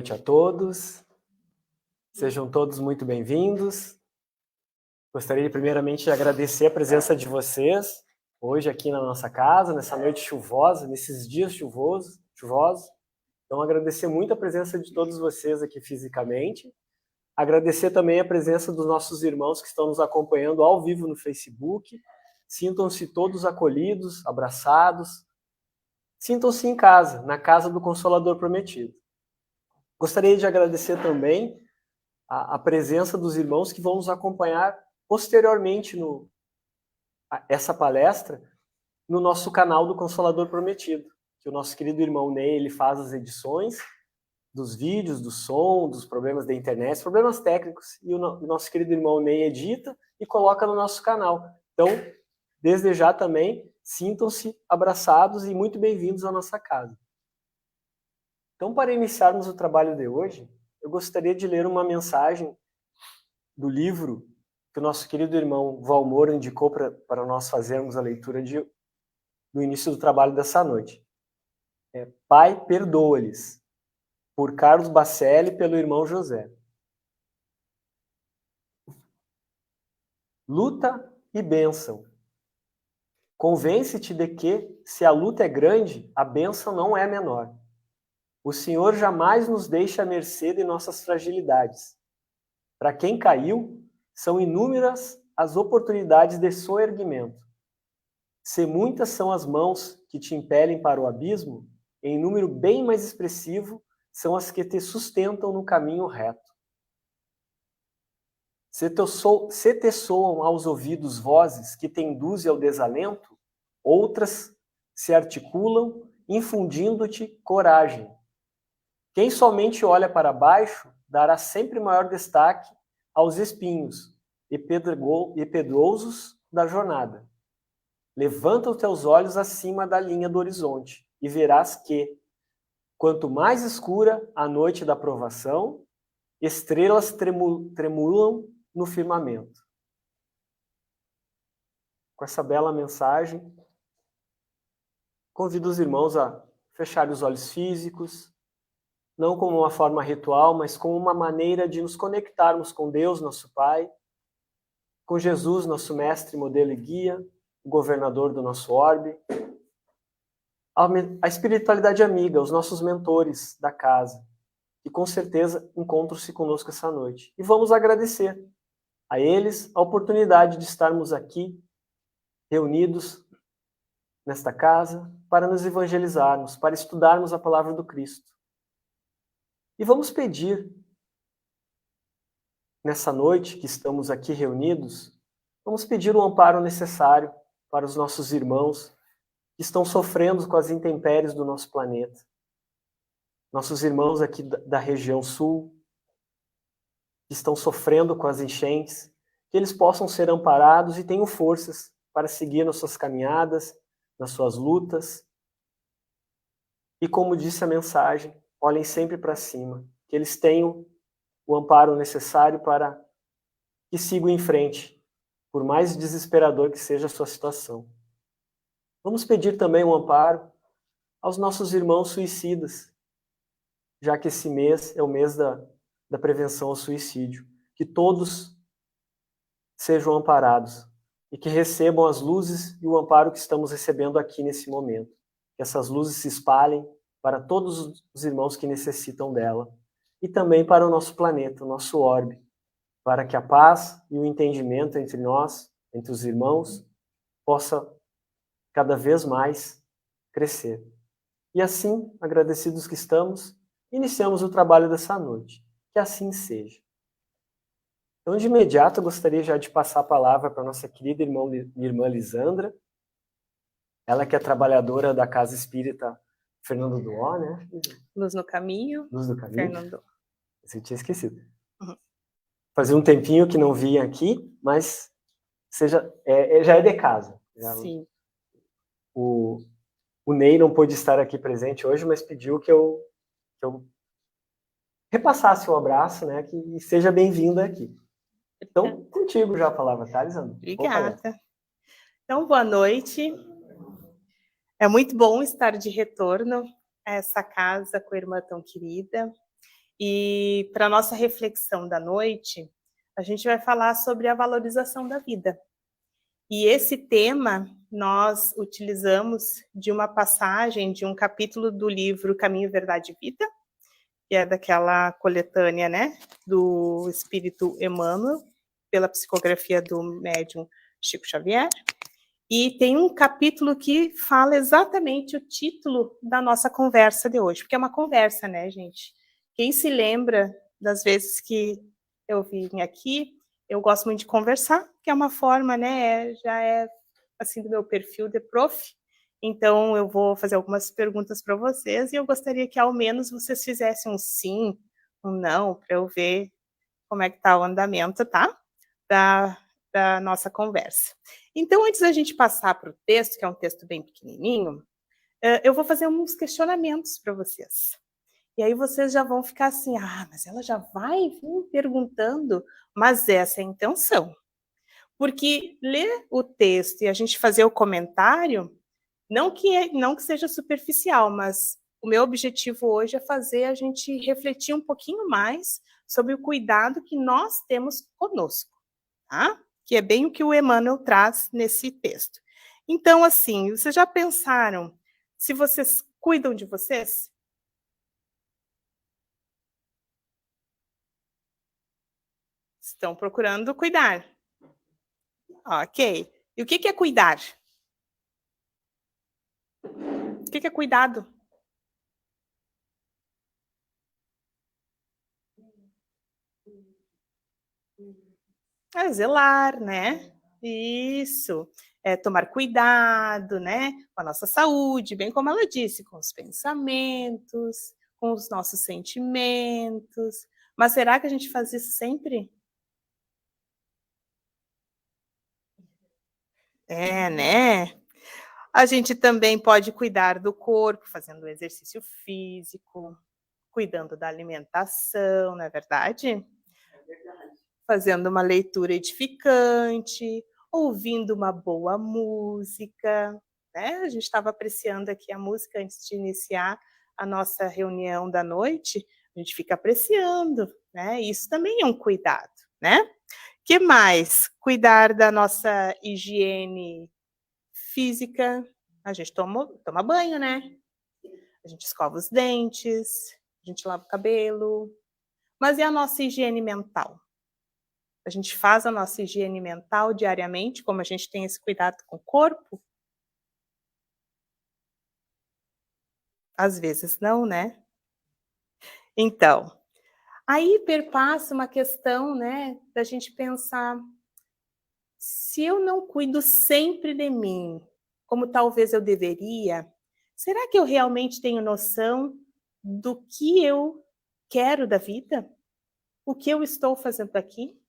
noite a todos. Sejam todos muito bem-vindos. Gostaria primeiramente de agradecer a presença de vocês hoje aqui na nossa casa, nessa noite chuvosa, nesses dias chuvosos. Então, agradecer muito a presença de todos vocês aqui fisicamente. Agradecer também a presença dos nossos irmãos que estão nos acompanhando ao vivo no Facebook. Sintam-se todos acolhidos, abraçados. Sintam-se em casa, na casa do Consolador Prometido. Gostaria de agradecer também a presença dos irmãos que vão nos acompanhar posteriormente essa palestra no nosso canal do Consolador Prometido, que o nosso querido irmão Ney, ele faz as edições dos vídeos, do som, dos problemas da internet, problemas técnicos, e o nosso querido irmão Ney edita e coloca no nosso canal. Então, desde já também, sintam-se abraçados e muito bem-vindos à nossa casa. Então, para iniciarmos o trabalho de hoje, eu gostaria de ler uma mensagem do livro que o nosso querido irmão Valmor indicou para nós fazermos a leitura do início do trabalho dessa noite. Pai, perdoa-lhes, por Carlos Bacelli, pelo irmão José. Luta e bênção. Convence-te de que, se a luta é grande, a bênção não é menor. O Senhor jamais nos deixa à mercê de nossas fragilidades. Para quem caiu, são inúmeras as oportunidades de soerguimento. Se muitas são as mãos que te impelem para o abismo, em número bem mais expressivo são as que te sustentam no caminho reto. Se te soam aos ouvidos vozes que te induzem ao desalento, outras se articulam, infundindo-te coragem. Quem somente olha para baixo dará sempre maior destaque aos espinhos e pedrosos da jornada. Levanta os teus olhos acima da linha do horizonte e verás que, quanto mais escura a noite da provação, estrelas tremulam no firmamento. Com essa bela mensagem, convido os irmãos a fecharem os olhos físicos, não como uma forma ritual, mas como uma maneira de nos conectarmos com Deus, nosso Pai, com Jesus, nosso mestre, modelo e guia, o governador do nosso orbe, a espiritualidade amiga, os nossos mentores da casa, que com certeza encontram-se conosco essa noite. E vamos agradecer a eles a oportunidade de estarmos aqui, reunidos nesta casa, para nos evangelizarmos, para estudarmos a palavra do Cristo. E vamos pedir, nessa noite que estamos aqui reunidos, vamos pedir o amparo necessário para os nossos irmãos que estão sofrendo com as intempéries do nosso planeta. Nossos irmãos aqui da região sul, que estão sofrendo com as enchentes, que eles possam ser amparados e tenham forças para seguir nas suas caminhadas, nas suas lutas. E como disse a mensagem, olhem sempre para cima, que eles tenham o amparo necessário para que sigam em frente, por mais desesperador que seja a sua situação. Vamos pedir também um amparo aos nossos irmãos suicidas, já que esse mês é o mês da prevenção ao suicídio. Que todos sejam amparados e que recebam as luzes e o amparo que estamos recebendo aqui nesse momento. Que essas luzes se espalhem para todos os irmãos que necessitam dela e também para o nosso planeta, o nosso orbe, para que a paz e o entendimento entre nós, entre os irmãos, possa cada vez mais crescer. E assim, agradecidos que estamos, iniciamos o trabalho dessa noite. Que assim seja. Então, de imediato, eu gostaria já de passar a palavra para a nossa querida irmã Lisandra, ela que é trabalhadora da Casa Espírita Fernando Duó, né? Luz no Caminho. Luz no Caminho. Fernando. Você tinha esquecido. Uhum. Fazia um tempinho que não vinha aqui, mas já é de casa. Sim. O Ney não pôde estar aqui presente hoje, mas pediu que eu repassasse o abraço, né? Que seja bem-vinda aqui. Então, contigo já a palavra, tá, Lisandra? Obrigada. Então, boa noite. É muito bom estar de retorno a essa casa com a irmã tão querida. E para a nossa reflexão da noite, a gente vai falar sobre a valorização da vida. E esse tema nós utilizamos de uma passagem de um capítulo do livro Caminho, Verdade e Vida, que é daquela coletânea, né, do Espírito Emmanuel, pela psicografia do médium Chico Xavier. E tem um capítulo que fala exatamente o título da nossa conversa de hoje, porque é uma conversa, né, gente? Quem se lembra das vezes que eu vim aqui, eu gosto muito de conversar, que é uma forma, né, já é assim do meu perfil de prof. Então eu vou fazer algumas perguntas para vocês e eu gostaria que ao menos vocês fizessem um sim, um não, para eu ver como é que está o andamento, tá? Da nossa conversa. Então, antes da gente passar para o texto, que é um texto bem pequenininho, eu vou fazer uns questionamentos para vocês. E aí vocês já vão ficar assim, mas ela já vai vir perguntando, mas essa é a intenção. Porque ler o texto e a gente fazer o comentário, não que seja superficial, mas o meu objetivo hoje é fazer a gente refletir um pouquinho mais sobre o cuidado que nós temos conosco, tá? Que é bem o que o Emmanuel traz nesse texto. Então, assim, vocês já pensaram se vocês cuidam de vocês? Estão procurando cuidar. Ok. E o que é cuidar? O que é cuidado? É zelar, né? Isso. É tomar cuidado, né? Com a nossa saúde, bem como ela disse, com os pensamentos, com os nossos sentimentos. Mas será que a gente faz isso sempre? É, né? A gente também pode cuidar do corpo, fazendo exercício físico, cuidando da alimentação, não é verdade? É verdade. Fazendo uma leitura edificante, ouvindo uma boa música, né? A gente estava apreciando aqui a música antes de iniciar a nossa reunião da noite, a gente fica apreciando, né? Isso também é um cuidado, né? Que mais? Cuidar da nossa higiene física, a gente toma banho, né? A gente escova os dentes, a gente lava o cabelo. Mas e a nossa higiene mental? A gente faz a nossa higiene mental diariamente, como a gente tem esse cuidado com o corpo? Às vezes não, né? Então, aí perpassa uma questão, né, da gente pensar, se eu não cuido sempre de mim, como talvez eu deveria, será que eu realmente tenho noção do que eu quero da vida? O que eu estou fazendo aqui?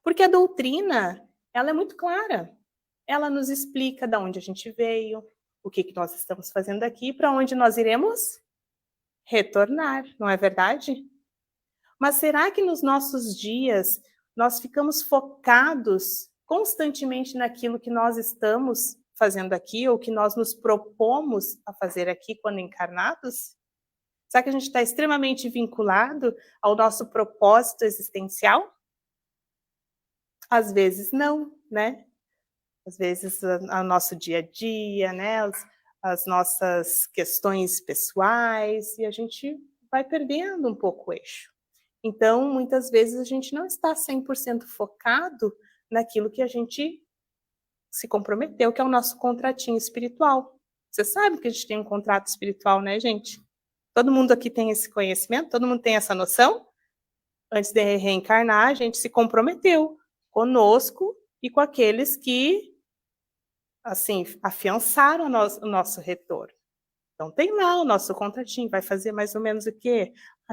Porque a doutrina, ela é muito clara. Ela nos explica de onde a gente veio, o que nós estamos fazendo aqui, para onde nós iremos retornar, não é verdade? Mas será que nos nossos dias nós ficamos focados constantemente naquilo que nós estamos fazendo aqui ou que nós nos propomos a fazer aqui quando encarnados? Será que a gente está extremamente vinculado ao nosso propósito existencial? Às vezes não, né? Às vezes o nosso dia a dia, né? As nossas questões pessoais, e a gente vai perdendo um pouco o eixo. Então, muitas vezes a gente não está 100% focado naquilo que a gente se comprometeu, que é o nosso contratinho espiritual. Você sabe que a gente tem um contrato espiritual, né, gente? Todo mundo aqui tem esse conhecimento? Todo mundo tem essa noção? Antes de reencarnar, a gente se comprometeu conosco e com aqueles que, assim, afiançaram o nosso retorno. Então, tem lá o nosso contratinho, vai fazer mais ou menos o quê?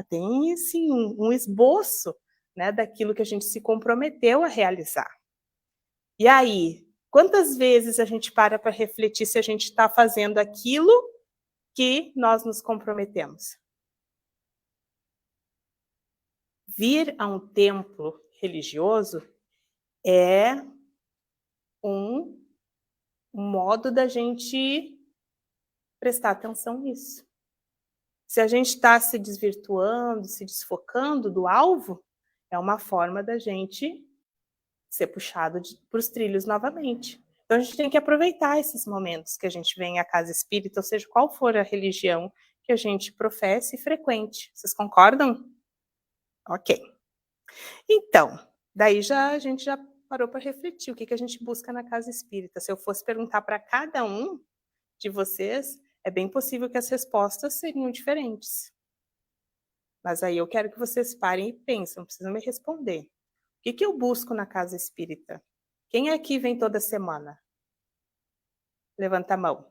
Tem, sim, um esboço, né, daquilo que a gente se comprometeu a realizar. E aí, quantas vezes a gente para refletir se a gente está fazendo aquilo que nós nos comprometemos? Vir a um templo religioso é um modo da gente prestar atenção nisso. Se a gente está se desvirtuando, se desfocando do alvo, é uma forma da gente ser puxado para os trilhos novamente. Então a gente tem que aproveitar esses momentos que a gente vem à casa espírita, ou seja, qual for a religião que a gente professe e frequente. Vocês concordam? Ok. Então, daí a gente já parou para refletir o que a gente busca na casa espírita. Se eu fosse perguntar para cada um de vocês, é bem possível que as respostas seriam diferentes. Mas aí eu quero que vocês parem e pensem, não precisam me responder. O que eu busco na casa espírita? Quem aqui vem toda semana? Levanta a mão.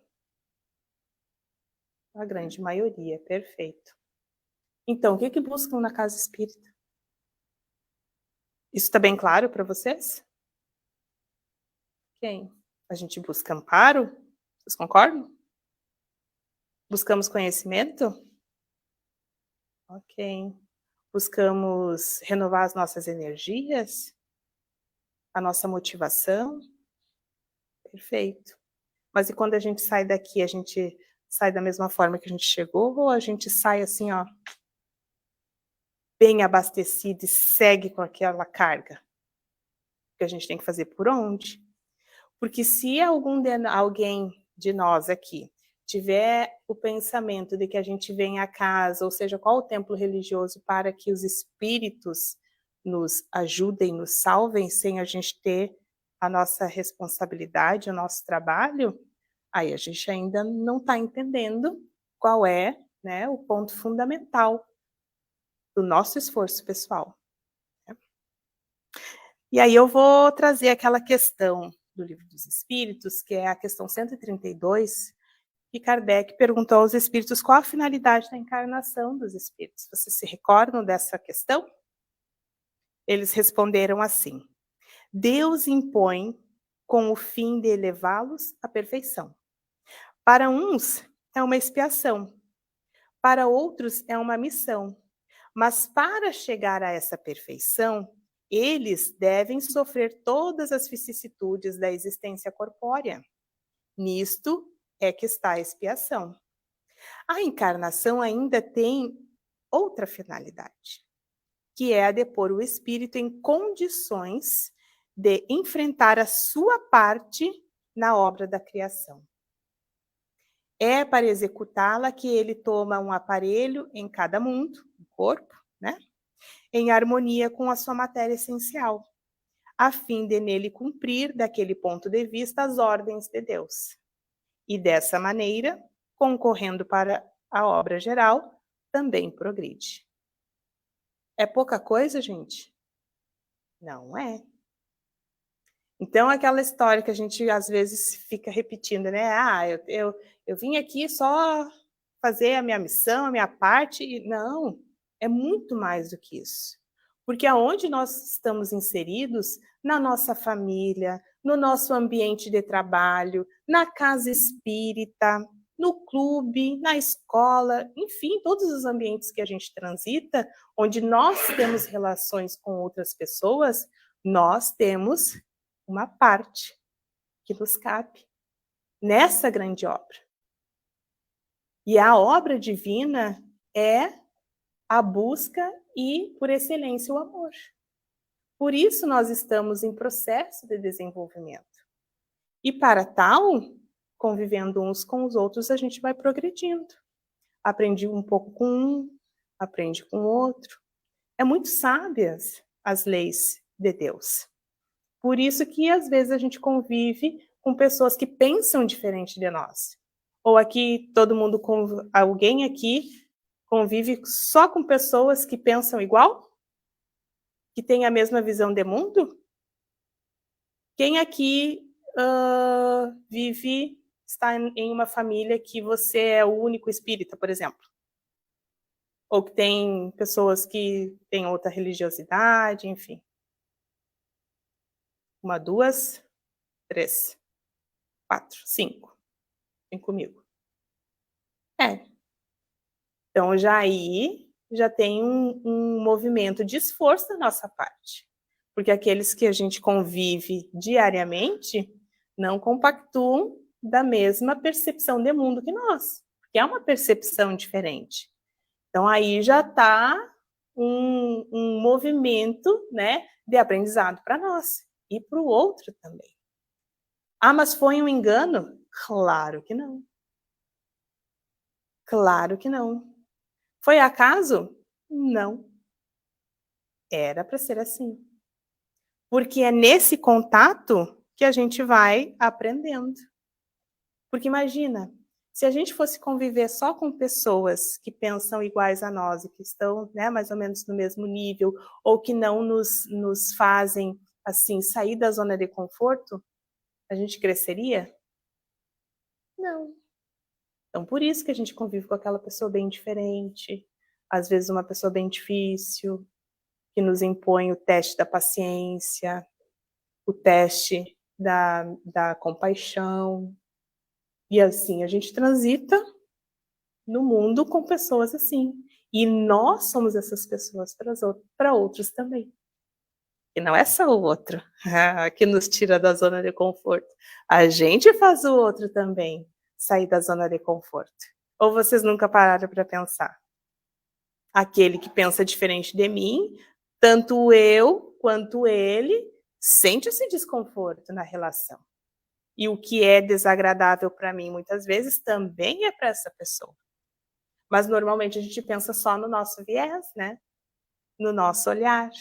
A grande maioria, perfeito. Então, o que buscam na casa espírita? Isso está bem claro para vocês? Quem? A gente busca amparo? Vocês concordam? Buscamos conhecimento? Ok. Buscamos renovar as nossas energias? A nossa motivação? Perfeito. Mas e quando a gente sai daqui, a gente sai da mesma forma que a gente chegou, ou a gente sai assim, ó, bem abastecido e segue com aquela carga? Que a gente tem que fazer por onde? Porque se alguém de nós aqui tiver o pensamento de que a gente vem à casa, ou seja, qual o templo religioso para que os espíritos nos ajudem, nos salvem, sem a gente ter a nossa responsabilidade, o nosso trabalho, aí a gente ainda não está entendendo qual é, né, o ponto fundamental do nosso esforço pessoal. E aí eu vou trazer aquela questão do Livro dos Espíritos, que é a questão 132, que Kardec perguntou aos espíritos qual a finalidade da encarnação dos espíritos. Vocês se recordam dessa questão? Eles responderam assim: Deus impõe com o fim de elevá-los à perfeição. Para uns é uma expiação, para outros é uma missão. Mas para chegar a essa perfeição, eles devem sofrer todas as vicissitudes da existência corpórea. Nisto é que está a expiação. A encarnação ainda tem outra finalidade, que é a de pôr o espírito em condições de enfrentar a sua parte na obra da criação. É para executá-la que ele toma um aparelho em cada mundo, um corpo, né? Em harmonia com a sua matéria essencial, a fim de nele cumprir, daquele ponto de vista, as ordens de Deus. E dessa maneira, concorrendo para a obra geral, também progride. É pouca coisa, gente? Não é. Então, aquela história que a gente às vezes fica repetindo, né? Ah, eu vim aqui só fazer a minha missão, a minha parte. Não, é muito mais do que isso. Porque aonde nós estamos inseridos, na nossa família, no nosso ambiente de trabalho, na casa espírita, no clube, na escola, enfim, todos os ambientes que a gente transita, onde nós temos relações com outras pessoas, nós temos uma parte que nos cabe nessa grande obra. E a obra divina é a busca e, por excelência, o amor. Por isso nós estamos em processo de desenvolvimento. E para tal, convivendo uns com os outros, a gente vai progredindo. Aprendi um pouco com um, aprende com o outro. É muito sábias as leis de Deus. Por isso que às vezes a gente convive com pessoas que pensam diferente de nós. Ou aqui todo mundo, alguém aqui convive só com pessoas que pensam igual? Que têm a mesma visão de mundo? Quem aqui está em uma família que você é o único espírita, por exemplo? Ou que tem pessoas que têm outra religiosidade, enfim. 1, 2, 3, 4, 5. Vem comigo. Então, já tem um movimento de esforço da nossa parte. Porque aqueles que a gente convive diariamente não compactuam da mesma percepção de mundo que nós. Porque é uma percepção diferente. Então, aí já está um movimento, né, de aprendizado para nós e para o outro também. Ah, mas foi um engano? Claro que não. Claro que não. Foi acaso? Não. Era para ser assim. Porque é nesse contato que a gente vai aprendendo. Porque imagina, se a gente fosse conviver só com pessoas que pensam iguais a nós e que estão, né, mais ou menos no mesmo nível, ou que não nos fazem assim sair da zona de conforto, a gente cresceria? Não. Então, por isso que a gente convive com aquela pessoa bem diferente, às vezes uma pessoa bem difícil, que nos impõe o teste da paciência, o teste da compaixão. E assim, a gente transita no mundo com pessoas assim. E nós somos essas pessoas para outros também. E não é só o outro que nos tira da zona de conforto. A gente faz o outro também sair da zona de conforto. Ou vocês nunca pararam para pensar? Aquele que pensa diferente de mim, tanto eu quanto ele, sente esse desconforto na relação. E o que é desagradável para mim, muitas vezes, também é para essa pessoa. Mas, normalmente, a gente pensa só no nosso viés, né? No nosso olhar.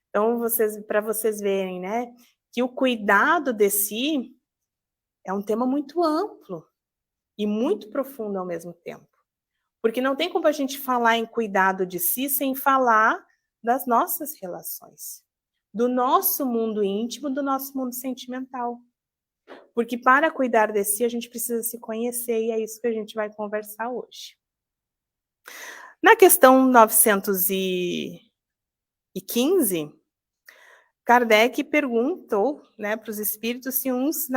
Então, para vocês verem, né, que o cuidado de si é um tema muito amplo e muito profundo ao mesmo tempo. Porque não tem como a gente falar em cuidado de si sem falar das nossas relações, do nosso mundo íntimo, do nosso mundo sentimental. Porque para cuidar de si, a gente precisa se conhecer e é isso que a gente vai conversar hoje. Na questão 915, Kardec perguntou, né, para os espíritos se uns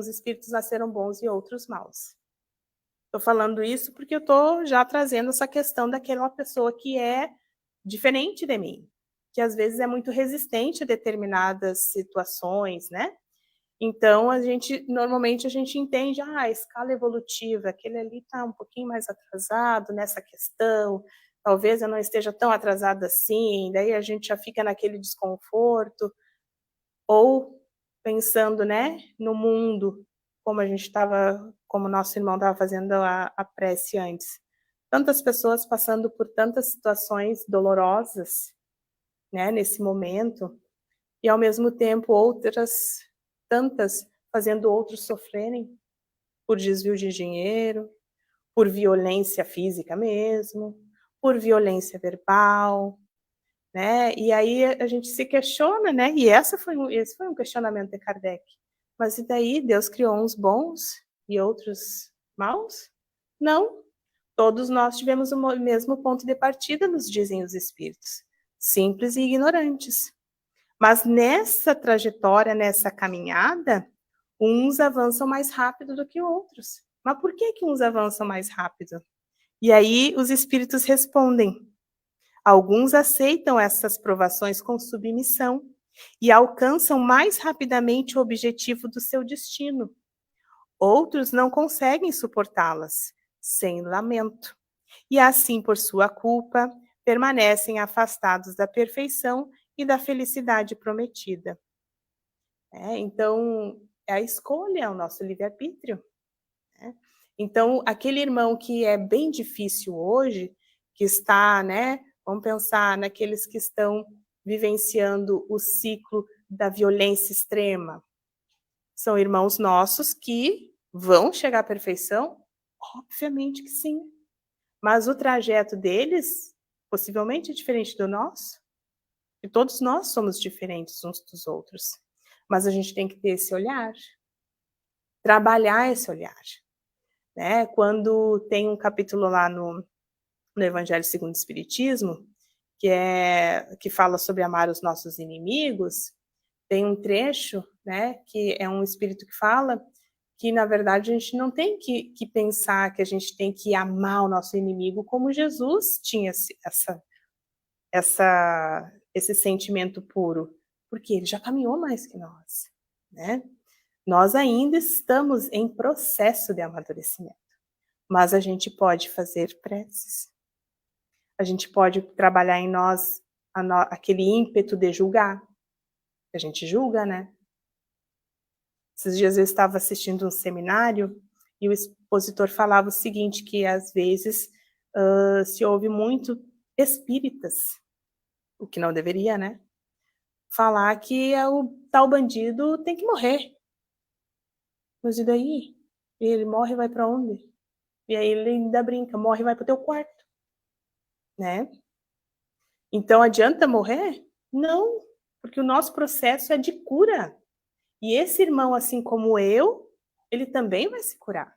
espíritos nasceram bons e outros maus. Estou falando isso porque eu estou já trazendo essa questão daquela pessoa que é diferente de mim, que às vezes é muito resistente a determinadas situações, né? Então, normalmente a gente entende, a escala evolutiva, aquele ali está um pouquinho mais atrasado nessa questão, talvez eu não esteja tão atrasada assim, daí a gente já fica naquele desconforto, ou pensando, né, no mundo, como nosso irmão estava fazendo a prece antes. Tantas pessoas passando por tantas situações dolorosas, né, nesse momento, e ao mesmo tempo outras tantas fazendo outros sofrerem por desvio de dinheiro, por violência física mesmo, por violência verbal, né? E aí a gente se questiona, né? E esse foi um questionamento de Kardec. Mas e daí? Deus criou uns bons e outros maus? Não. Todos nós tivemos o mesmo ponto de partida, nos dizem os espíritos. Simples e ignorantes. Mas nessa trajetória, nessa caminhada, uns avançam mais rápido do que outros. Mas por que uns avançam mais rápido? E aí os espíritos respondem. Alguns aceitam essas provações com submissão e alcançam mais rapidamente o objetivo do seu destino. Outros não conseguem suportá-las, sem lamento. E assim, por sua culpa, permanecem afastados da perfeição e da felicidade prometida. Então, é a escolha, é o nosso livre-arbítrio. Né? Então, aquele irmão que é bem difícil hoje, que está, né, vamos pensar naqueles que estão vivenciando o ciclo da violência extrema. São irmãos nossos que vão chegar à perfeição? Obviamente que sim. Mas o trajeto deles, possivelmente, é diferente do nosso. E todos nós somos diferentes uns dos outros. Mas a gente tem que ter esse olhar. Trabalhar esse olhar. Né? Quando tem um capítulo lá no Evangelho segundo o Espiritismo, que fala sobre amar os nossos inimigos, tem um trecho, né, que é um espírito que fala que, na verdade, a gente não tem que pensar que a gente tem que amar o nosso inimigo como Jesus tinha esse sentimento puro, porque ele já caminhou mais que nós, né? Nós ainda estamos em processo de amadurecimento, mas a gente pode fazer preces, A gente pode trabalhar em nós aquele ímpeto de julgar. A gente julga, né? Esses dias eu estava assistindo um seminário e o expositor falava o seguinte, que às vezes se ouve muito espíritas, o que não deveria, né? Falar que o tal bandido tem que morrer. Mas e daí? Ele morre e vai para onde? E aí ele ainda brinca, morre e vai para o teu quarto, né? Então adianta morrer? Não, porque o nosso processo é de cura. E esse irmão, assim como eu, ele também vai se curar.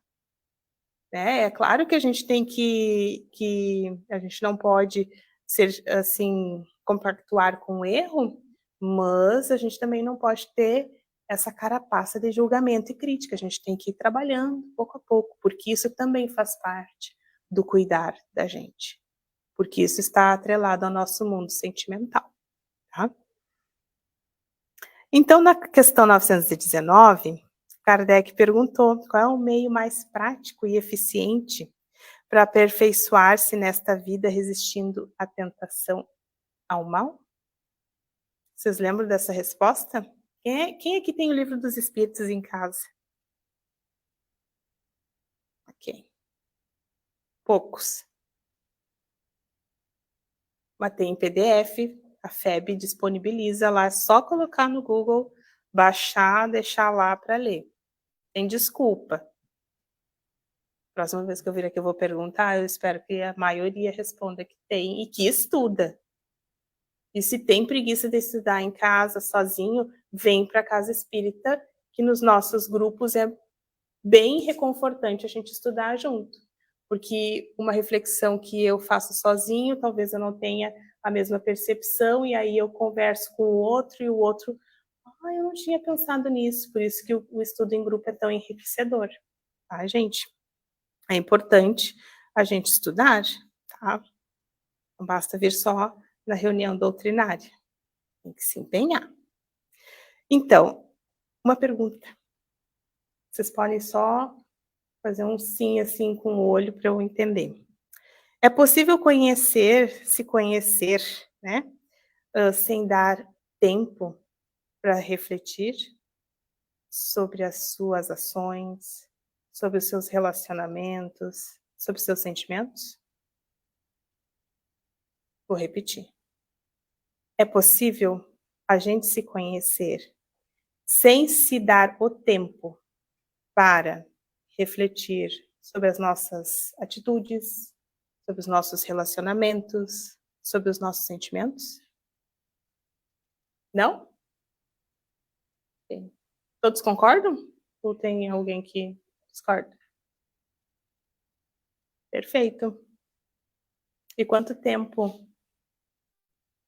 É claro que a gente tem que a gente não pode ser assim, compactuar com o erro, mas a gente também não pode ter essa carapaça de julgamento e crítica. A gente tem que ir trabalhando pouco a pouco, porque isso também faz parte do cuidar da gente, porque isso está atrelado ao nosso mundo sentimental, tá? Então, na questão 919, Kardec perguntou qual é o meio mais prático e eficiente para aperfeiçoar-se nesta vida resistindo à tentação ao mal? Vocês lembram dessa resposta? Quem aqui tem o Livro dos Espíritos em casa? Ok. Poucos. Mas tem em PDF, a FEB disponibiliza lá, é só colocar no Google, baixar, deixar lá para ler. Tem desculpa. Próxima vez que eu vir aqui eu vou perguntar, eu espero que a maioria responda que tem e que estuda. E se tem preguiça de estudar em casa, sozinho, vem para a casa espírita, que nos nossos grupos é bem reconfortante a gente estudar junto. Porque uma reflexão que eu faço sozinho, talvez eu não tenha a mesma percepção, e aí eu converso com o outro, e o outro, eu não tinha pensado nisso, por isso que o estudo em grupo é tão enriquecedor. Tá, gente? É importante a gente estudar, tá? Não basta vir só na reunião doutrinária. Tem que se empenhar. Então, uma pergunta. Vocês podem só fazer um sim assim com o olho para eu entender. É possível se conhecer, né? Sem dar tempo para refletir sobre as suas ações, sobre os seus relacionamentos, sobre os seus sentimentos? Vou repetir. É possível a gente se conhecer sem se dar o tempo para refletir sobre as nossas atitudes, sobre os nossos relacionamentos, sobre os nossos sentimentos? Não? Todos concordam? Ou tem alguém que discorda? Perfeito. E quanto tempo?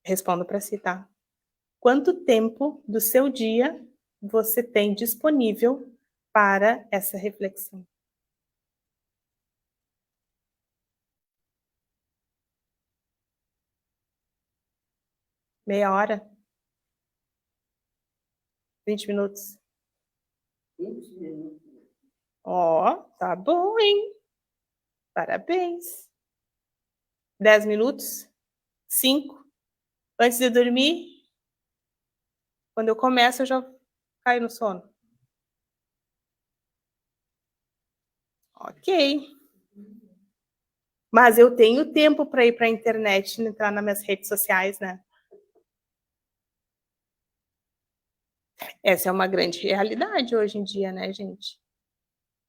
Respondo para si, tá? Quanto tempo do seu dia você tem disponível para essa reflexão? Meia hora? 20 minutos? 20 minutos. Ó, tá bom, hein? Parabéns. 10 minutos? 5? Antes de dormir? Quando eu começo, eu já caio no sono. Ok. Mas eu tenho tempo para ir para a internet, entrar nas minhas redes sociais, né? Essa é uma grande realidade hoje em dia, né, gente?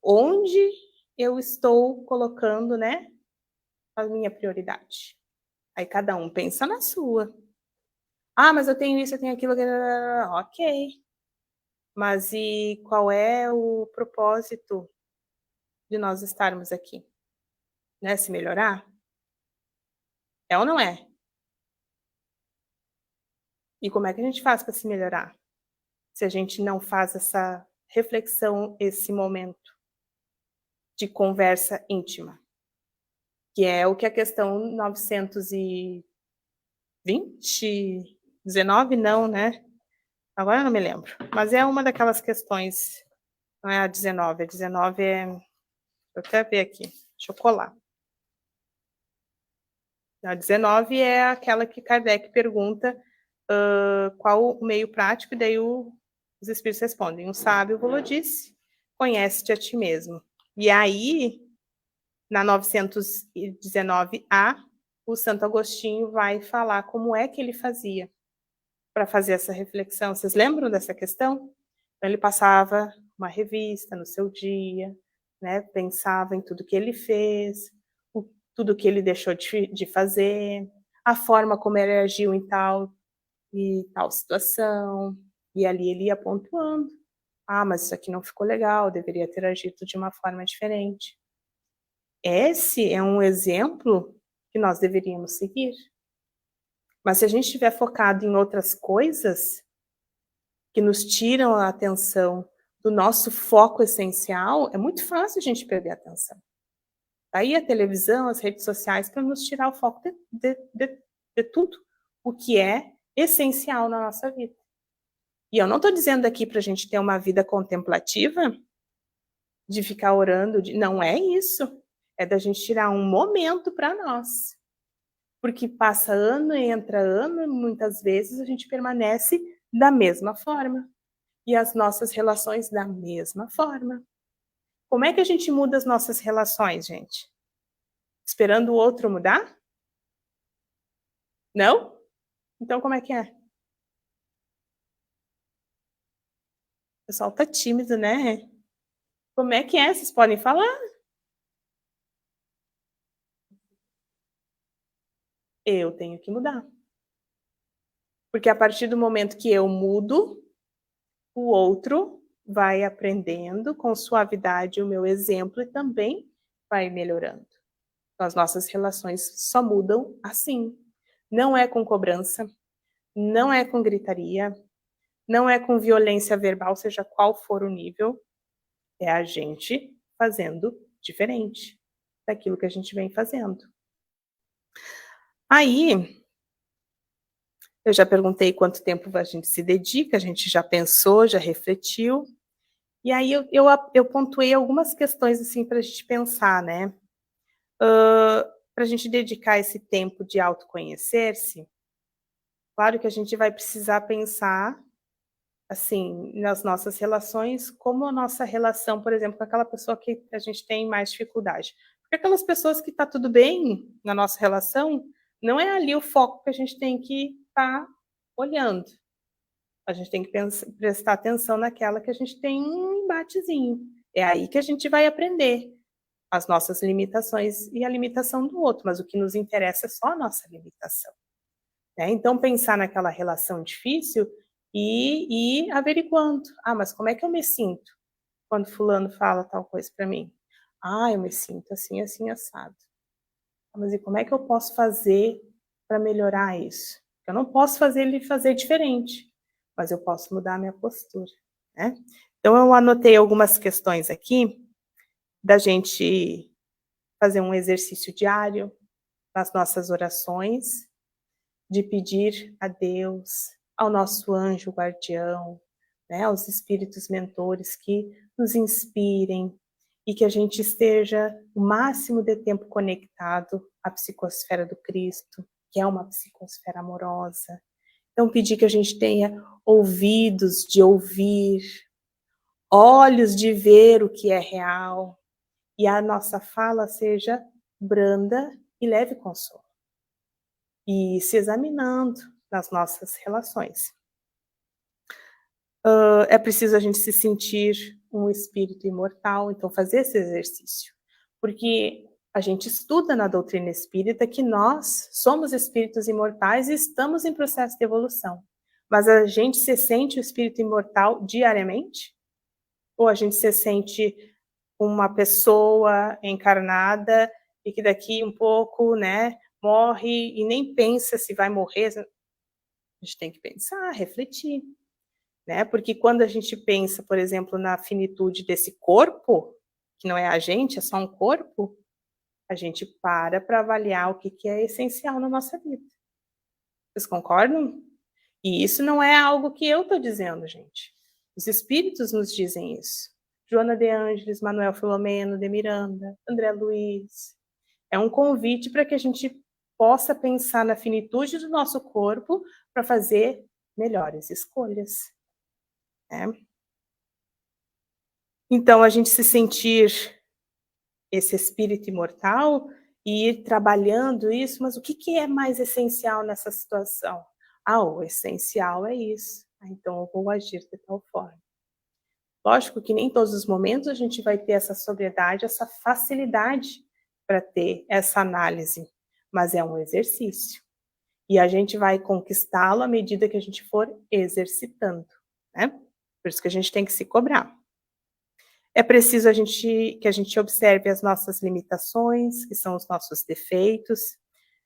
Onde eu estou colocando, né, a minha prioridade? Aí cada um pensa na sua. Mas eu tenho isso, eu tenho aquilo. Ok. Mas e qual é o propósito de nós estarmos aqui? Né? Se melhorar? É ou não é? E como é que a gente faz para se melhorar? Se a gente não faz essa reflexão, esse momento de conversa íntima, que é o que a questão 19, não, né? Agora eu não me lembro, mas é uma daquelas questões, não é a 19, a 19 é, deixa eu até ver aqui, deixa eu colar. A 19 é aquela que Kardec pergunta qual o meio prático, e daí os espíritos respondem: um sábio vos disse, conhece-te a ti mesmo. E aí, na 919A, o Santo Agostinho vai falar como é que ele fazia para fazer essa reflexão. Vocês lembram dessa questão? Então, ele passava uma revista no seu dia, né? Pensava em tudo que ele fez, tudo que ele deixou de fazer, a forma como ele agiu em tal e tal situação, e ali ele ia pontuando. Ah, mas isso aqui não ficou legal, deveria ter agido de uma forma diferente. Esse é um exemplo que nós deveríamos seguir. Mas se a gente estiver focado em outras coisas que nos tiram a atenção do nosso foco essencial, é muito fácil a gente perder a atenção. Aí a televisão, as redes sociais, para nos tirar o foco de tudo o que é essencial na nossa vida. E eu não estou dizendo aqui para a gente ter uma vida contemplativa, de ficar orando, não é isso. É da gente tirar um momento para nós. Porque passa ano e entra ano, e muitas vezes a gente permanece da mesma forma. E as nossas relações da mesma forma. Como é que a gente muda as nossas relações, gente? Esperando o outro mudar? Não? Então como é que é? O pessoal tá tímido, né? Como é que é? Vocês podem falar? Eu tenho que mudar. Porque a partir do momento que eu mudo, o outro vai aprendendo com suavidade o meu exemplo e também vai melhorando. Então, as nossas relações só mudam assim. Não é com cobrança, não é com gritaria, não é com violência verbal, seja qual for o nível, é a gente fazendo diferente daquilo que a gente vem fazendo. Aí, eu já perguntei quanto tempo a gente se dedica, a gente já pensou, já refletiu, e aí eu pontuei algumas questões assim para a gente pensar, né? Para a gente dedicar esse tempo de autoconhecer-se, claro que a gente vai precisar pensar assim, nas nossas relações, como a nossa relação, por exemplo, com aquela pessoa que a gente tem mais dificuldade. Porque aquelas pessoas que está tudo bem na nossa relação, não é ali o foco que a gente tem que estar olhando. A gente tem que prestar atenção naquela que a gente tem um embatezinho. É aí que a gente vai aprender as nossas limitações e a limitação do outro, mas o que nos interessa é só a nossa limitação. Né? Então, pensar naquela relação difícil e ir averiguando. Ah, mas como é que eu me sinto quando fulano fala tal coisa para mim? Ah, eu me sinto assim, assim, assado. Mas e como é que eu posso fazer para melhorar isso? Eu não posso fazer ele fazer diferente, mas eu posso mudar a minha postura. Né? Então, eu anotei algumas questões aqui da gente fazer um exercício diário nas nossas orações, de pedir a Deus, ao nosso anjo guardião, né, aos espíritos mentores que nos inspirem e que a gente esteja o máximo de tempo conectado à psicosfera do Cristo, que é uma psicosfera amorosa. Então, pedir que a gente tenha ouvidos de ouvir, olhos de ver o que é real, e a nossa fala seja branda e leve consolo. E se examinando nas nossas relações. É preciso a gente se sentir um espírito imortal, então fazer esse exercício. Porque a gente estuda na doutrina espírita que nós somos espíritos imortais e estamos em processo de evolução. Mas a gente se sente o espírito imortal diariamente? Ou a gente se sente uma pessoa encarnada e que daqui um pouco, né, morre e nem pensa se vai morrer? A gente tem que pensar, refletir, né? Porque quando a gente pensa, por exemplo, na finitude desse corpo, que não é a gente, é só um corpo, a gente para avaliar o que é essencial na nossa vida. Vocês concordam? E isso não é algo que eu estou dizendo, gente. Os espíritos nos dizem isso. Joana de Ângeles, Manuel Filomeno de Miranda, André Luiz. É um convite para que a gente possa pensar na finitude do nosso corpo para fazer melhores escolhas, né? Então, a gente se sentir esse espírito imortal e ir trabalhando isso, mas o que é mais essencial nessa situação? O essencial é isso. Então, eu vou agir de tal forma. Lógico que nem todos os momentos a gente vai ter essa sobriedade, essa facilidade para ter essa análise, mas é um exercício. E a gente vai conquistá-lo à medida que a gente for exercitando, né? Por isso que a gente tem que se cobrar. É preciso que a gente observe as nossas limitações, que são os nossos defeitos,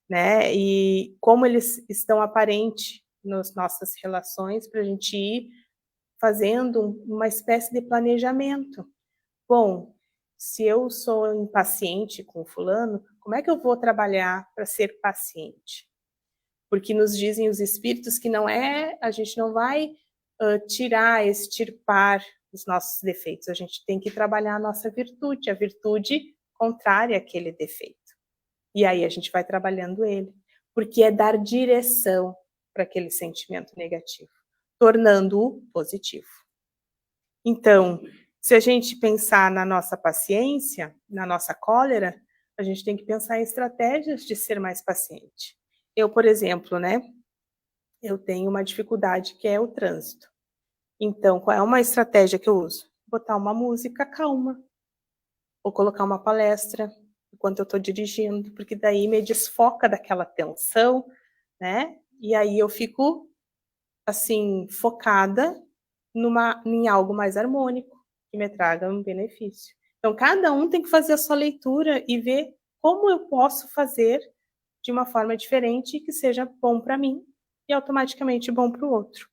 né? E como eles estão aparentes nas nossas relações, para a gente ir fazendo uma espécie de planejamento. Bom, se eu sou impaciente com fulano, como é que eu vou trabalhar para ser paciente? Porque nos dizem os espíritos que a gente não vai extirpar os nossos defeitos, a gente tem que trabalhar a nossa virtude, a virtude contrária àquele defeito. E aí a gente vai trabalhando ele, porque é dar direção para aquele sentimento negativo, tornando-o positivo. Então, se a gente pensar na nossa paciência, na nossa cólera, a gente tem que pensar em estratégias de ser mais paciente. Eu, por exemplo, né, eu tenho uma dificuldade que é o trânsito. Então, qual é uma estratégia que eu uso? Botar uma música calma, ou colocar uma palestra enquanto eu estou dirigindo, porque daí me desfoca daquela tensão, né? E aí eu fico, assim, focada em algo mais harmônico, que me traga um benefício. Então, cada um tem que fazer a sua leitura e ver como eu posso fazer de uma forma diferente que seja bom para mim e automaticamente bom para o outro.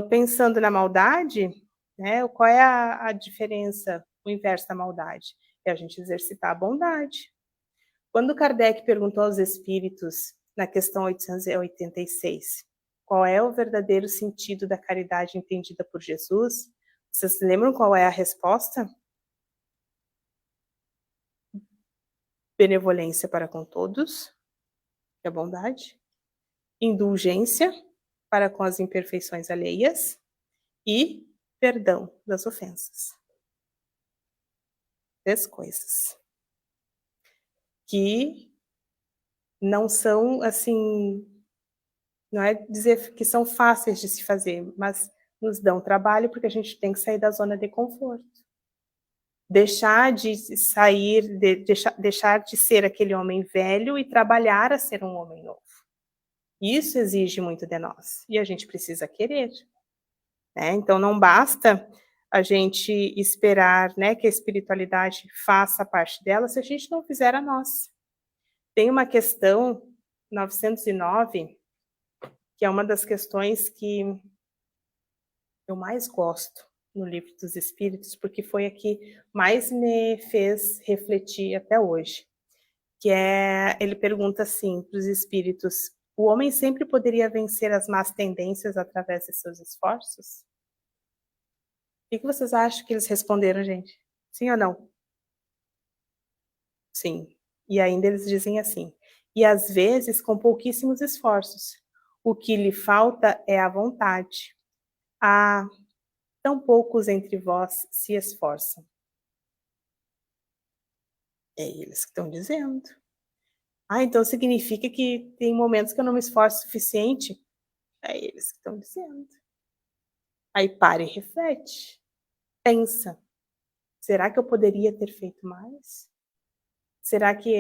Pensando na maldade, né, qual é a diferença, o inverso da maldade? É a gente exercitar a bondade. Quando Kardec perguntou aos espíritos, na questão 886, qual é o verdadeiro sentido da caridade entendida por Jesus, vocês se lembram qual é a resposta? Benevolência para com todos, que é a bondade. Indulgência para com as imperfeições alheias e perdão das ofensas. 3 coisas que não são, assim, não é dizer que são fáceis de se fazer, mas nos dão trabalho porque a gente tem que sair da zona de conforto. Deixar de ser aquele homem velho e trabalhar a ser um homem novo. Isso exige muito de nós e a gente precisa querer, né? Então não basta a gente esperar, né, que a espiritualidade faça parte dela se a gente não fizer a nossa. Tem uma questão 909 que é uma das questões que eu mais gosto no Livro dos Espíritos, porque foi a que mais me fez refletir até hoje. Que ele pergunta assim para os espíritos: o homem sempre poderia vencer as más tendências através de seus esforços? O que vocês acham que eles responderam, gente? Sim ou não? Sim. E ainda eles dizem assim: e às vezes com pouquíssimos esforços. O que lhe falta é a vontade. Tão poucos entre vós se esforçam. É eles que estão dizendo. Então significa que tem momentos que eu não me esforço o suficiente? É eles que estão dizendo. Aí para e reflete. Pensa. Será que eu poderia ter feito mais? Será que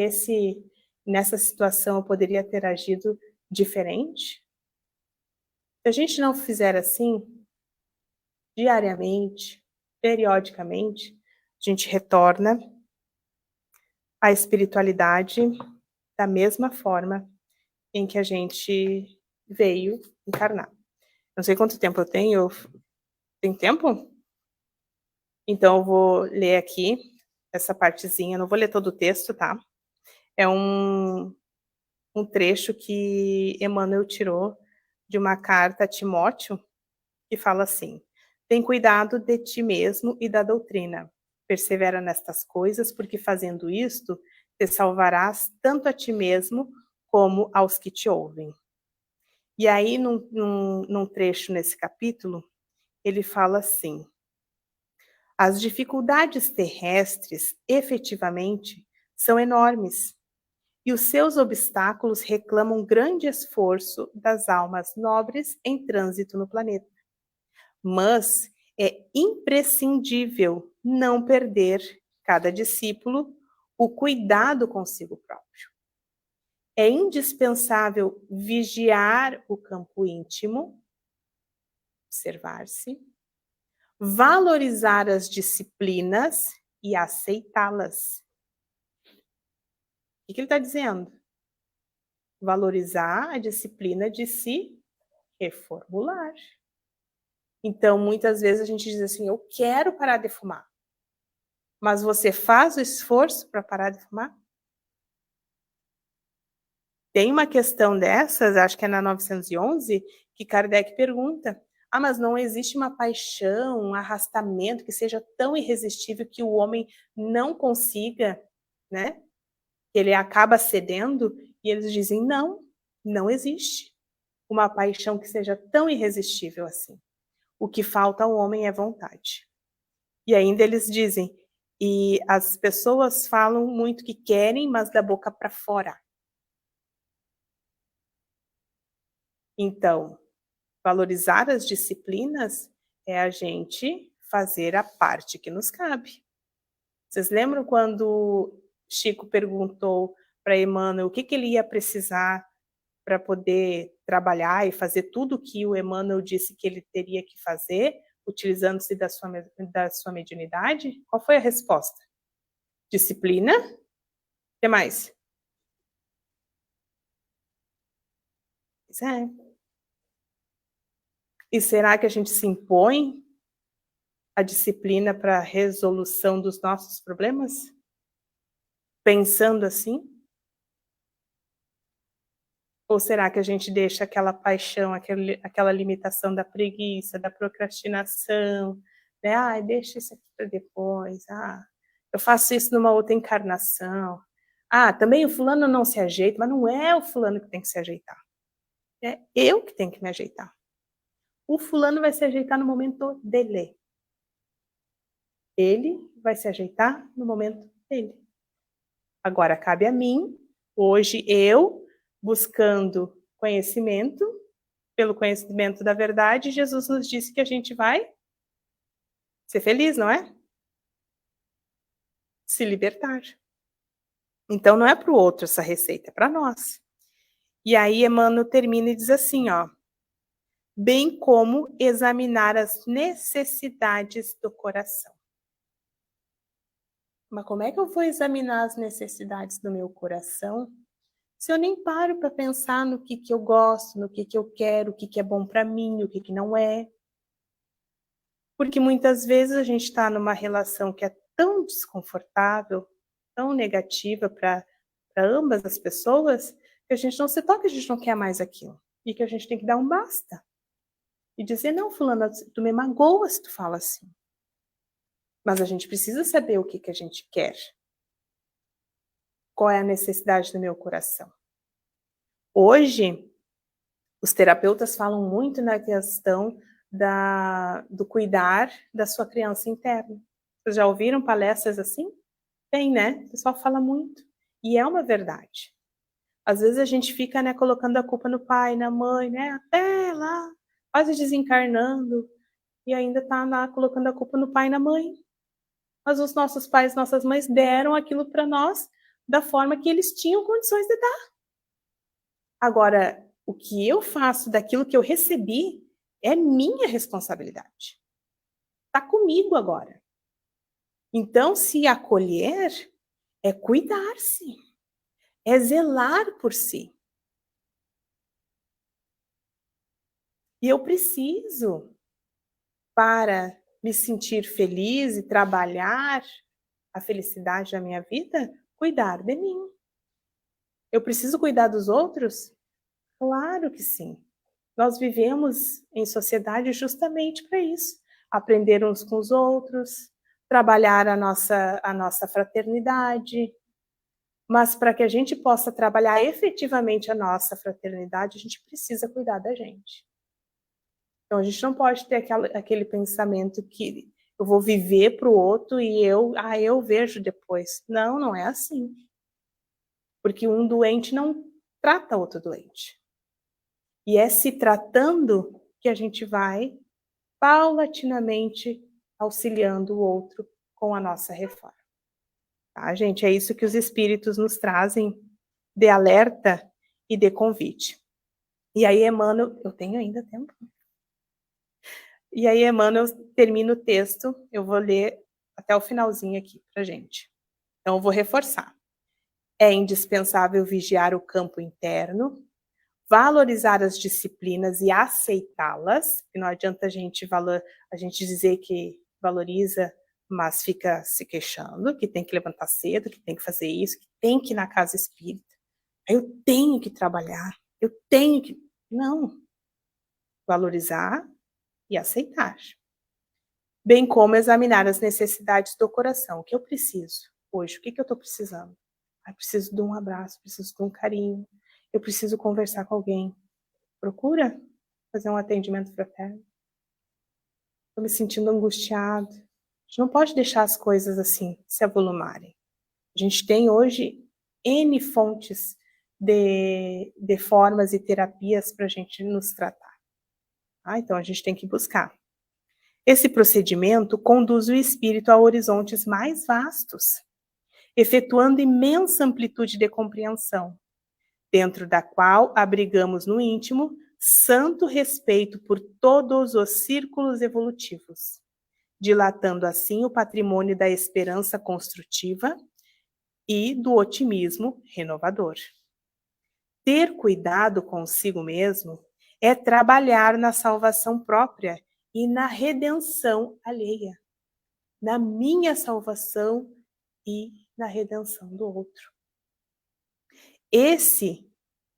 nessa situação eu poderia ter agido diferente? Se a gente não fizer assim, diariamente, periodicamente, a gente retorna à espiritualidade da mesma forma em que a gente veio encarnar. Não sei quanto tempo eu tenho. Tem tempo? Então eu vou ler aqui essa partezinha, não vou ler todo o texto, tá? É um trecho que Emmanuel tirou de uma carta a Timóteo, que fala assim: tem cuidado de ti mesmo e da doutrina. Persevera nestas coisas, porque fazendo isto, te salvarás tanto a ti mesmo como aos que te ouvem. E aí, num trecho nesse capítulo, ele fala assim: as dificuldades terrestres, efetivamente, são enormes, e os seus obstáculos reclamam grande esforço das almas nobres em trânsito no planeta. Mas é imprescindível não perder, cada discípulo, o cuidado consigo próprio. É indispensável vigiar o campo íntimo, observar-se, valorizar as disciplinas e aceitá-las. O que ele está dizendo? Valorizar a disciplina de se reformular. Então, muitas vezes a gente diz assim, eu quero parar de fumar. Mas você faz o esforço para parar de fumar? Tem uma questão dessas, acho que é na 911, que Kardec pergunta: mas não existe uma paixão, um arrastamento que seja tão irresistível que o homem não consiga, né? Que ele acaba cedendo? E eles dizem: não existe uma paixão que seja tão irresistível assim. O que falta ao homem é vontade. E ainda eles dizem, e as pessoas falam muito que querem, mas da boca para fora. Então, valorizar as disciplinas é a gente fazer a parte que nos cabe. Vocês lembram quando Chico perguntou para Emmanuel o que ele ia precisar para poder trabalhar e fazer tudo o que o Emmanuel disse que ele teria que fazer, utilizando-se da sua mediunidade? Qual foi a resposta? Disciplina. O que mais? Pois é. E será que a gente se impõe a disciplina para a resolução dos nossos problemas? Pensando assim? Ou será que a gente deixa aquela paixão, aquela limitação da preguiça, da procrastinação, né? Ai, deixa isso aqui para depois. Eu faço isso numa outra encarnação. Também o fulano não se ajeita, mas não é o fulano que tem que se ajeitar. É eu que tenho que me ajeitar. O fulano vai se ajeitar no momento dele. Ele vai se ajeitar no momento dele. Agora, cabe a mim, hoje eu, buscando conhecimento, pelo conhecimento da verdade, Jesus nos disse que a gente vai ser feliz, não é? Se libertar. Então, não é para o outro essa receita, é para nós. E aí, Emmanuel termina e diz assim, ó, bem como examinar as necessidades do coração. Mas como é que eu vou examinar as necessidades do meu coração se eu nem paro para pensar no que eu gosto, no que eu quero, o que é bom para mim, o que não é? Porque muitas vezes a gente está numa relação que é tão desconfortável, tão negativa para ambas as pessoas, que a gente não se toca, a gente não quer mais aquilo. E que a gente tem que dar um basta. E dizer, não, fulana, tu me magoa se tu fala assim. Mas a gente precisa saber o que a gente quer. Qual é a necessidade do meu coração? Hoje, os terapeutas falam muito na questão do cuidar da sua criança interna. Vocês já ouviram palestras assim? Tem, né? O pessoal fala muito. E é uma verdade. Às vezes a gente fica, né, colocando a culpa no pai, na mãe, né? Até lá, quase desencarnando. E ainda tá lá colocando a culpa no pai e na mãe. Mas os nossos pais, nossas mães deram aquilo para nós da forma que eles tinham condições de dar. Agora, o que eu faço daquilo que eu recebi é minha responsabilidade. Está comigo agora. Então, se acolher é cuidar-se, é zelar por si. E eu preciso, para me sentir feliz e trabalhar a felicidade da minha vida, cuidar de mim. Eu preciso cuidar dos outros? Claro que sim. Nós vivemos em sociedade justamente para isso. Aprender uns com os outros, trabalhar a nossa fraternidade. Mas para que a gente possa trabalhar efetivamente a nossa fraternidade, a gente precisa cuidar da gente. Então a gente não pode ter aquele pensamento que eu vou viver para o outro e eu vejo depois. Não, não é assim. Porque um doente não trata outro doente. E é se tratando que a gente vai paulatinamente auxiliando o outro com a nossa reforma. Tá, gente? É isso que os espíritos nos trazem de alerta e de convite. E aí, Emmanuel, eu tenho ainda tempo? E aí, Emmanuel termina o texto, eu vou ler até o finalzinho aqui pra gente. Então, eu vou reforçar. É indispensável vigiar o campo interno, valorizar as disciplinas e aceitá-las, que não adianta a gente dizer que valoriza, mas fica se queixando, que tem que levantar cedo, que tem que fazer isso, que tem que ir na casa espírita. Eu tenho que trabalhar, eu tenho que... Não. Valorizar e aceitar. Bem como examinar as necessidades do coração. O que eu preciso hoje? O que eu estou precisando? Eu preciso de um abraço, preciso de um carinho, eu preciso conversar com alguém. Procura fazer um atendimento fraterno. Estou me sentindo angustiado. A gente não pode deixar as coisas assim se avolumarem. A gente tem hoje N fontes de formas e terapias para a gente nos tratar. Então a gente tem que buscar. Esse procedimento conduz o espírito a horizontes mais vastos, efetuando imensa amplitude de compreensão, dentro da qual abrigamos no íntimo santo respeito por todos os círculos evolutivos, dilatando assim o patrimônio da esperança construtiva e do otimismo renovador. Ter cuidado consigo mesmo é trabalhar na salvação própria e na redenção alheia, na minha salvação e na redenção do outro. Esse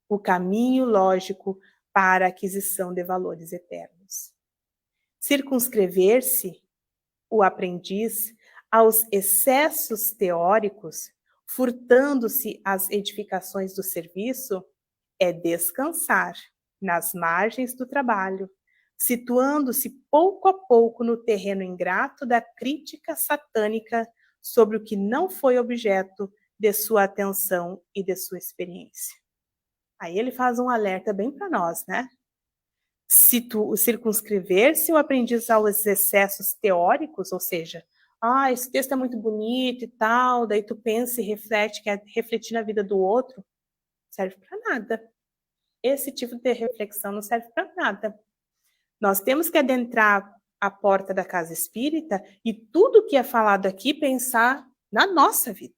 o caminho lógico para a aquisição de valores eternos. Circunscrever-se, o aprendiz, aos excessos teóricos, furtando-se às edificações do serviço, é descansar nas margens do trabalho, situando-se pouco a pouco no terreno ingrato da crítica satânica sobre o que não foi objeto de sua atenção e de sua experiência. Aí ele faz um alerta bem para nós, né? Circunscrever-se o aprendiz aos excessos teóricos, ou seja, esse texto é muito bonito e tal, daí tu pensa e reflete, quer refletir na vida do outro, serve para nada. Esse tipo de reflexão não serve para nada. Nós temos que adentrar a porta da casa espírita e tudo que é falado aqui pensar na nossa vida,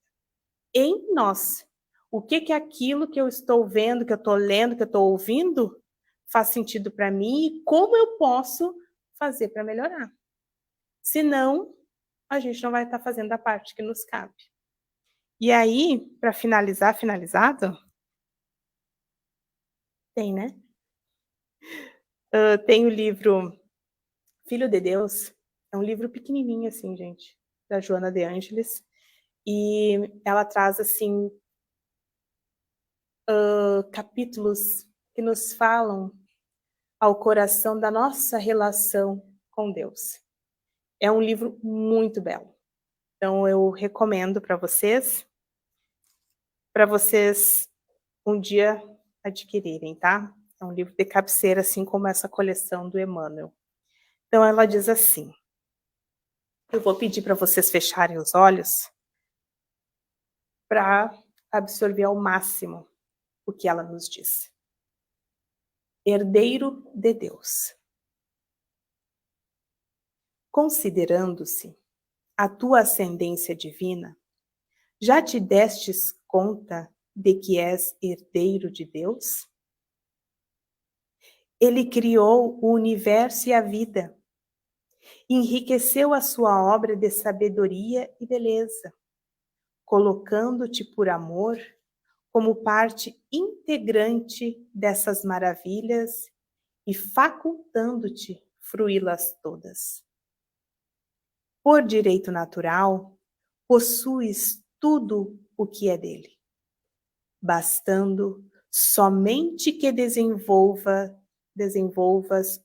em nós. O que é aquilo que eu estou vendo, que eu estou lendo, que eu estou ouvindo, faz sentido para mim e como eu posso fazer para melhorar. Senão, a gente não vai estar fazendo a parte que nos cabe. E aí, para finalizar, finalizado, tem, né? Tem o livro Filho de Deus, é um livro pequenininho assim, gente, da Joana de Ângeles, e ela traz, assim, capítulos que nos falam ao coração da nossa relação com Deus. É um livro muito belo. Então, eu recomendo para vocês um dia adquirirem, tá? É um livro de cabeceira, assim como essa coleção do Emmanuel. Então, ela diz assim, eu vou pedir para vocês fecharem os olhos para absorver ao máximo o que ela nos diz. Herdeiro de Deus. Considerando-se a tua ascendência divina, já te destes conta de que és herdeiro de Deus? Ele criou o universo e a vida, enriqueceu a sua obra de sabedoria e beleza, colocando-te por amor como parte integrante dessas maravilhas e facultando-te fruí-las todas. Por direito natural, possuis tudo o que é dele. bastando somente que desenvolvas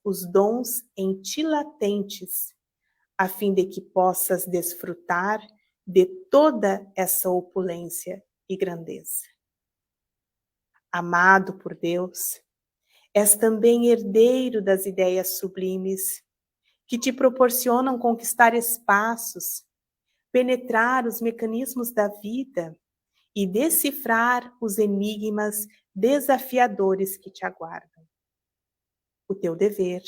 os dons em ti latentes, a fim de que possas desfrutar de toda essa opulência e grandeza. Amado por Deus, és também herdeiro das ideias sublimes que te proporcionam conquistar espaços, penetrar os mecanismos da vida e decifrar os enigmas desafiadores que te aguardam. O teu dever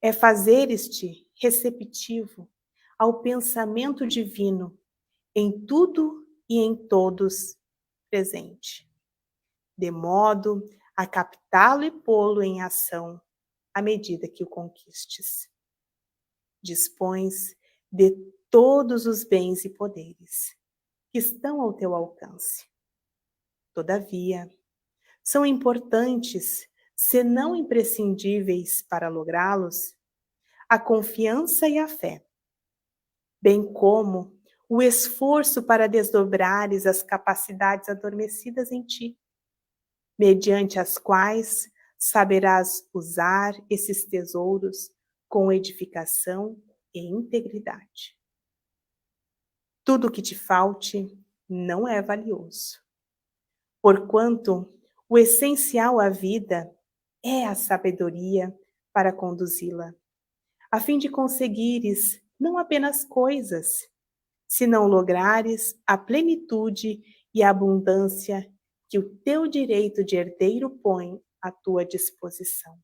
é fazeres-te receptivo ao pensamento divino em tudo e em todos presente, de modo a captá-lo e pô-lo em ação à medida que o conquistes. Dispões de todos os bens e poderes que estão ao teu alcance. Todavia, são importantes, se não imprescindíveis para lográ-los, a confiança e a fé, bem como o esforço para desdobrares as capacidades adormecidas em ti, mediante as quais saberás usar esses tesouros com edificação e integridade. Tudo que te falte não é valioso, porquanto o essencial à vida é a sabedoria para conduzi-la, a fim de conseguires não apenas coisas, senão lograres a plenitude e a abundância que o teu direito de herdeiro põe à tua disposição.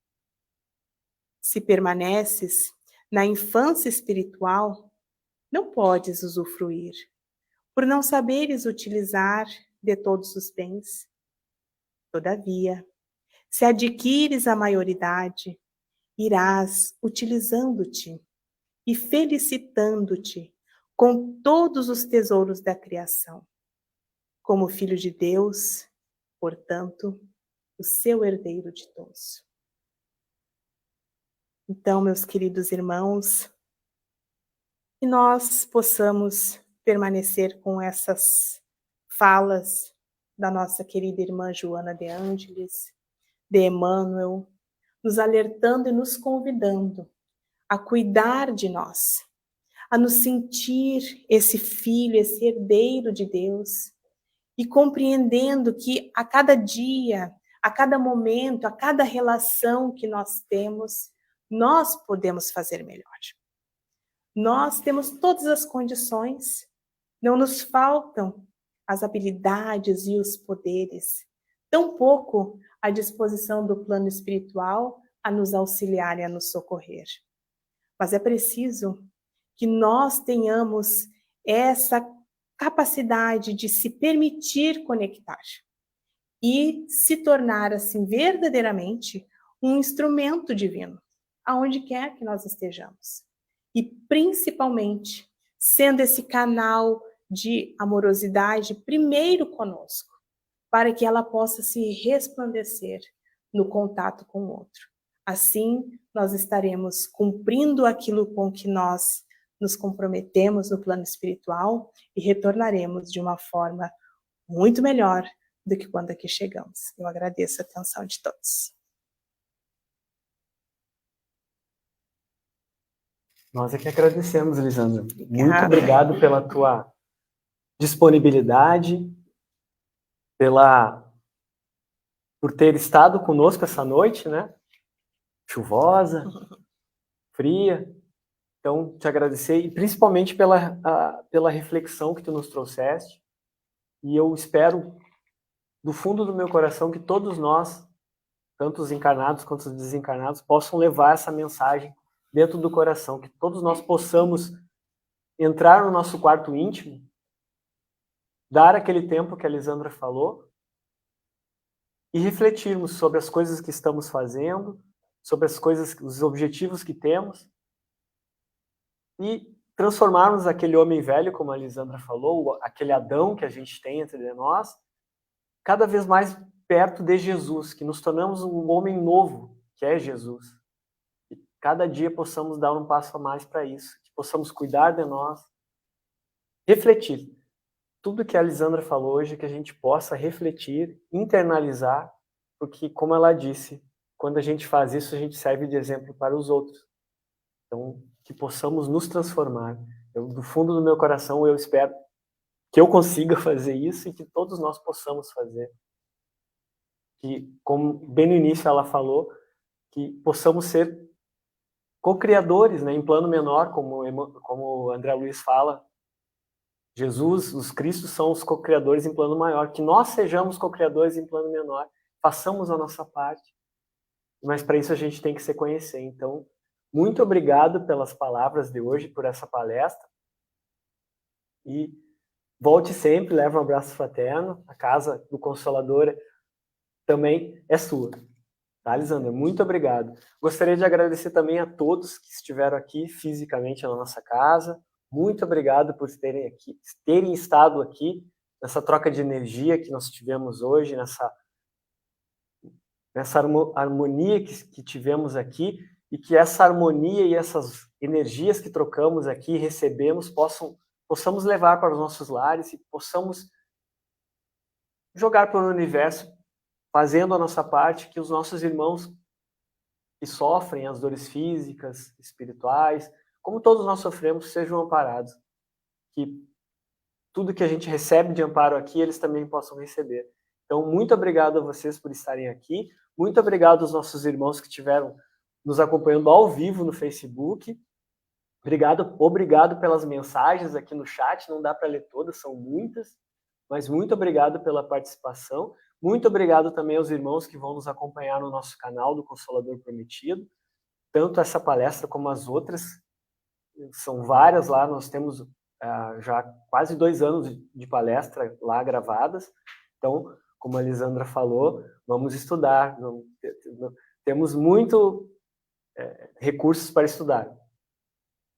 Se permaneces na infância espiritual, não podes usufruir, por não saberes utilizar de todos os bens. Todavia, se adquires a maioridade, irás utilizando-te e felicitando-te com todos os tesouros da criação. Como filho de Deus, portanto, o seu herdeiro ditoso. Então, meus queridos irmãos, que nós possamos permanecer com essas falas da nossa querida irmã Joana de Ângeles, de Emmanuel, nos alertando e nos convidando a cuidar de nós, a nos sentir esse filho, esse herdeiro de Deus, e compreendendo que a cada dia, a cada momento, a cada relação que nós temos, nós podemos fazer melhor. Nós temos todas as condições, não nos faltam as habilidades e os poderes, tampouco a disposição do plano espiritual a nos auxiliar e a nos socorrer. Mas é preciso que nós tenhamos essa capacidade de se permitir conectar e se tornar assim verdadeiramente um instrumento divino, aonde quer que nós estejamos. E principalmente sendo esse canal de amorosidade primeiro conosco, para que ela possa se resplandecer no contato com o outro. Assim, nós estaremos cumprindo aquilo com que nós nos comprometemos no plano espiritual e retornaremos de uma forma muito melhor do que quando aqui chegamos. Eu agradeço a atenção de todos. Nós é que agradecemos, Elisandra. Muito obrigado pela tua disponibilidade, por ter estado conosco essa noite, né? Chuvosa, fria. Então, te agradecer e principalmente pela reflexão que tu nos trouxeste. E eu espero, do fundo do meu coração, que todos nós, tanto os encarnados quanto os desencarnados, possam levar essa mensagem dentro do coração, que todos nós possamos entrar no nosso quarto íntimo, dar aquele tempo que a Elisandra falou e refletirmos sobre as coisas que estamos fazendo, sobre os objetivos que temos e transformarmos aquele homem velho, como a Elisandra falou, aquele Adão que a gente tem entre nós, cada vez mais perto de Jesus, que nos tornamos um homem novo, que é Jesus. E cada dia possamos dar um passo a mais para isso, que possamos cuidar de nós, refletir. tudo que a Lisandra falou hoje, que a gente possa refletir, internalizar, porque, como ela disse, quando a gente faz isso, a gente serve de exemplo para os outros. Então, que possamos nos transformar. Do fundo do meu coração, eu espero que eu consiga fazer isso e que todos nós possamos fazer. Que, como bem no início ela falou, que possamos ser co-criadores, né, em plano menor, como o André Luiz fala. Jesus, os Cristos são os co-criadores em plano maior. Que nós sejamos co-criadores em plano menor. Façamos a nossa parte. Mas para isso a gente tem que se conhecer. Então, muito obrigado pelas palavras de hoje, por essa palestra. E volte sempre, leve um abraço fraterno. A casa do Consolador também é sua. Tá, Lisandra? Muito obrigado. Gostaria de agradecer também a todos que estiveram aqui fisicamente na nossa casa. Muito obrigado por terem estado aqui nessa troca de energia que nós tivemos hoje, nessa harmonia que tivemos aqui, e que essa harmonia e essas energias que trocamos aqui, recebemos, possamos levar para os nossos lares e possamos jogar para o universo, fazendo a nossa parte, que os nossos irmãos que sofrem as dores físicas, espirituais, como todos nós sofremos, sejam amparados. Que tudo que a gente recebe de amparo aqui, eles também possam receber. Então, muito obrigado a vocês por estarem aqui. Muito obrigado aos nossos irmãos que estiveram nos acompanhando ao vivo no Facebook. Obrigado pelas mensagens aqui no chat. Não dá para ler todas, são muitas. Mas muito obrigado pela participação. Muito obrigado também aos irmãos que vão nos acompanhar no nosso canal do Consolador Prometido. Tanto essa palestra como as outras. São várias lá. Nós temos já quase 2 anos de palestra lá gravadas. Então, como a Lisandra falou, vamos estudar. Temos muito recursos para estudar.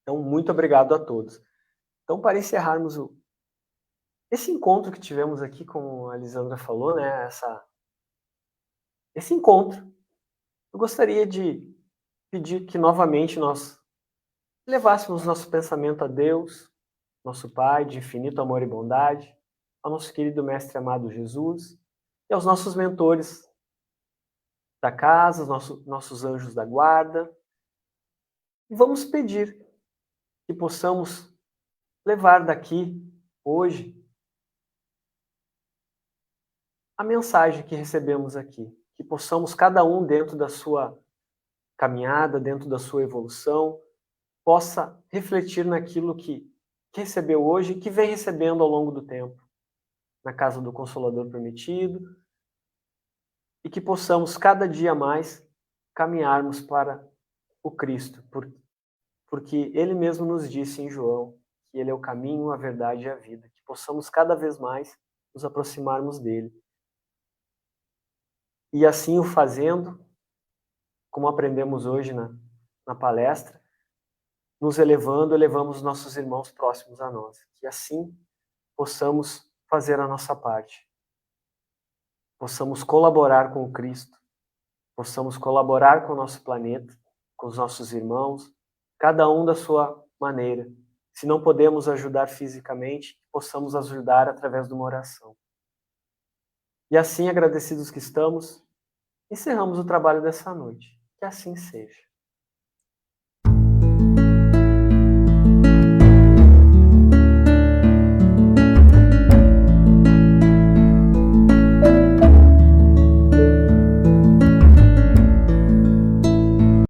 Então, muito obrigado a todos. Então, para encerrarmos esse encontro que tivemos aqui, como a Lisandra falou, né, esse encontro, eu gostaria de pedir que novamente nós levássemos nosso pensamento a Deus, nosso Pai de infinito amor e bondade, ao nosso querido Mestre amado Jesus e aos nossos mentores da casa, nossos anjos da guarda. E vamos pedir que possamos levar daqui, hoje, a mensagem que recebemos aqui. Que possamos, cada um dentro da sua caminhada, dentro da sua evolução, possa refletir naquilo que recebeu hoje e que vem recebendo ao longo do tempo, na casa do Consolador Prometido, e que possamos, cada dia mais, caminharmos para o Cristo, porque Ele mesmo nos disse em João que Ele é o caminho, a verdade e a vida, que possamos cada vez mais nos aproximarmos dEle. E assim o fazendo, como aprendemos hoje na palestra, nos elevamos nossos irmãos próximos a nós. Que assim possamos fazer a nossa parte. Possamos colaborar com o Cristo, possamos colaborar com o nosso planeta, com os nossos irmãos, cada um da sua maneira. Se não podemos ajudar fisicamente, possamos ajudar através de uma oração. E assim, agradecidos que estamos, encerramos o trabalho dessa noite. Que assim seja.